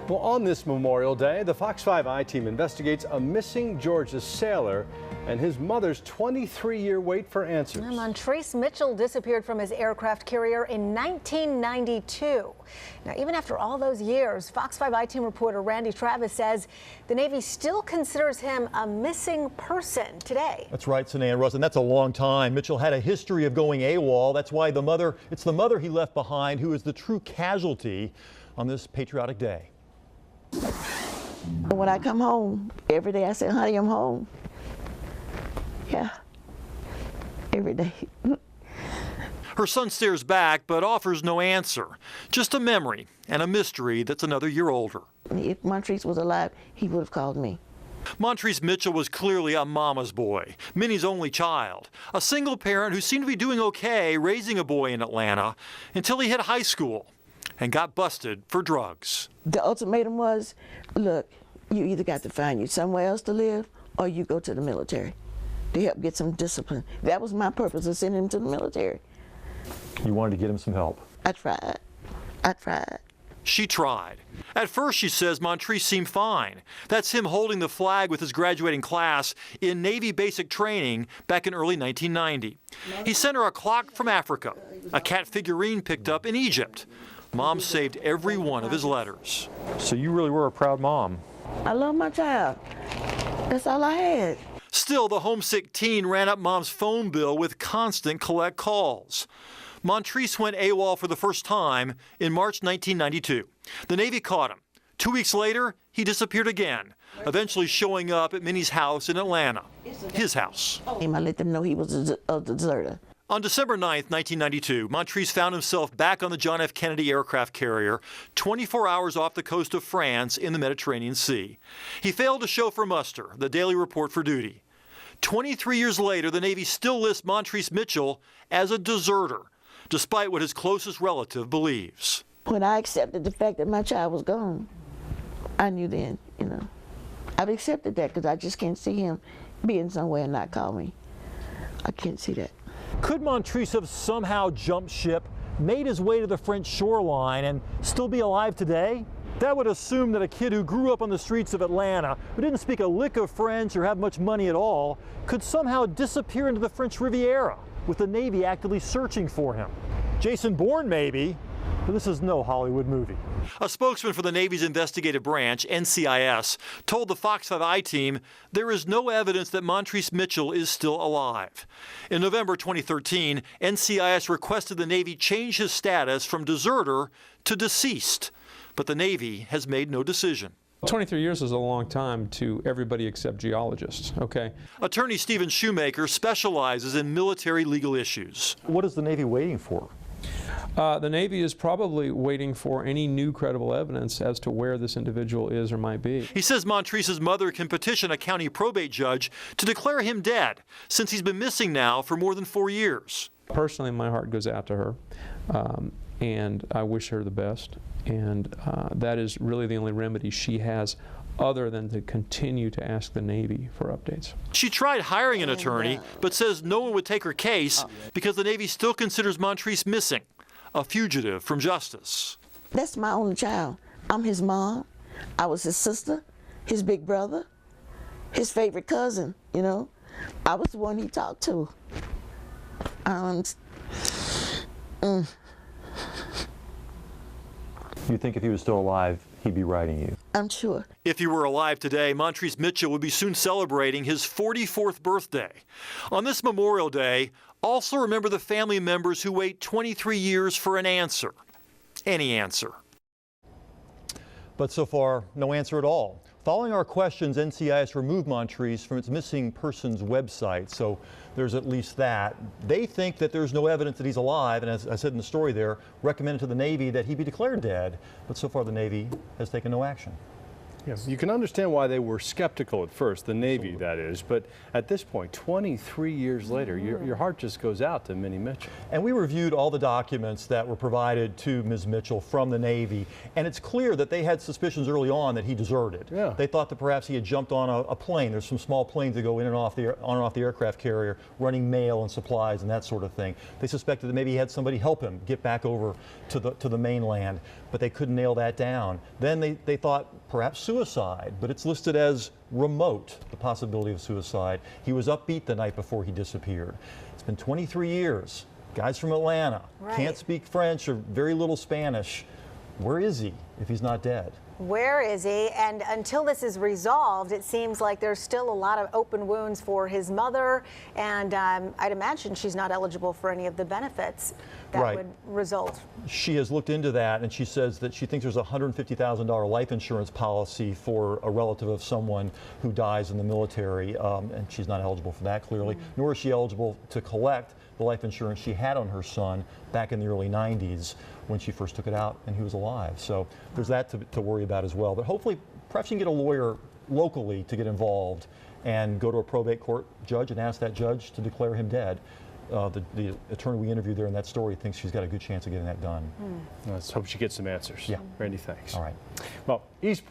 Well, on this Memorial Day, the Fox 5 I-Team investigates a missing Georgia sailor and his mother's 23-year wait for answers. Montryce Mitchell disappeared from his aircraft carrier in 1992. Now, even after all those years, Fox 5 I-Team reporter Randy Travis says the Navy still considers him a missing person today. That's right, Sinead Russ, and that's a long time. Mitchell had a history of going AWOL. That's why it's the mother he left behind who is the true casualty on this patriotic day. When I come home, every day I say, honey, I'm home. Yeah, every day. Her son stares back but offers no answer. Just a memory and a mystery that's another year older. If Montryce was alive, he would have called me. Montryce Mitchell was clearly a mama's boy, Minnie's only child. A single parent who seemed to be doing okay raising a boy in Atlanta until he hit high school and got busted for drugs. The ultimatum was, look, you either got to find you somewhere else to live or you go to the military to help get some discipline. That was my purpose, of sending him to the military. You wanted to get him some help? I tried. I tried. She tried. At first, she says, Montryce seemed fine. That's him holding the flag with his graduating class in Navy basic training back in early 1990. He sent her a clock from Africa, a cat figurine picked up in Egypt. Mom saved every one of his letters. So you really were a proud mom. I love my child. That's all I had. Still, the homesick teen ran up Mom's phone bill with constant collect calls. Montryce went AWOL for the first time in March 1992. The Navy caught him. 2 weeks later, he disappeared again, eventually showing up at Minnie's house in Atlanta, his house. I let them know he was a deserter. On December 9, 1992, Montryce found himself back on the John F. Kennedy aircraft carrier, 24 hours off the coast of France in the Mediterranean Sea. He failed to show for muster, the daily report for duty. 23 years later, the Navy still lists Montryce Mitchell as a deserter, despite what his closest relative believes. When I accepted the fact that my child was gone, I knew then, I've accepted that because I just can't see him being somewhere and not call me. I can't see that. Could Montryce have somehow jumped ship, made his way to the French shoreline, and still be alive today? That would assume that a kid who grew up on the streets of Atlanta, who didn't speak a lick of French or have much money at all, could somehow disappear into the French Riviera, with the Navy actively searching for him. Jason Bourne, maybe, but this is no Hollywood movie. A spokesman for the Navy's investigative branch, NCIS, told the Fox 5 I-Team there is no evidence that Montryce Mitchell is still alive. In November 2013, NCIS requested the Navy change his status from deserter to deceased, but the Navy has made no decision. 23 years is a long time to everybody except geologists, okay? Attorney Stephen Shoemaker specializes in military legal issues. What is the Navy waiting for? The Navy is probably waiting for any new credible evidence as to where this individual is or might be. He says Montryce's mother can petition a county probate judge to declare him dead, since he's been missing now for more than 4 years. Personally, my heart goes out to her, and I wish her the best. And that is really the only remedy she has other than to continue to ask the Navy for updates. She tried hiring an attorney, but says no one would take her case because the Navy still considers Montryce missing, a fugitive from justice. That's my only child. I'm his mom. I was his sister, his big brother, his favorite cousin, I was the one he talked to. You think if he was still alive, he'd be writing you? I'm sure. If he were alive today, Montryce Mitchell would be soon celebrating his 44th birthday. On this Memorial Day, also remember the family members who wait 23 years for an answer. Any answer. But so far, no answer at all. Following our questions, NCIS removed Montryce from its missing persons website, so there's at least that. They think that there's no evidence that he's alive, and as I said in the story there, recommended to the Navy that he be declared dead, but so far the Navy has taken no action. Yes, you can understand why they were skeptical at first, the Navy that is, but at this point, 23 years later, your heart just goes out to Minnie Mitchell. And we reviewed all the documents that were provided to Ms. Mitchell from the Navy, and it's clear that they had suspicions early on that he deserted. Yeah. They thought that perhaps he had jumped on a plane. There's some small planes that go in and off the aircraft carrier, running mail and supplies and that sort of thing. They suspected that maybe he had somebody help him get back over to the mainland. but they couldn't nail that down. Then they thought perhaps suicide, but it's listed as remote, the possibility of suicide. He was upbeat the night before he disappeared. It's been 23 years. Guy's from Atlanta, can't speak French or very little Spanish. Where is he if he's not dead? Where is he? And until this is resolved, it seems like there's still a lot of open wounds for his mother, and I'd imagine she's not eligible for any of the benefits that would result. She has looked into that, and she says that she thinks there's a $150,000 life insurance policy for a relative of someone who dies in the military, and she's not eligible for that clearly, nor is she eligible to collect the life insurance she had on her son back in the early 90s when she first took it out and he was alive. So there's that to worry about as well. But hopefully, perhaps you can get a lawyer locally to get involved and go to a probate court judge and ask that judge to declare him dead. The attorney we interviewed there in that story thinks she's got a good chance of getting that done. Let's hope she gets some answers. Yeah. Randy, thanks. All right. Well, East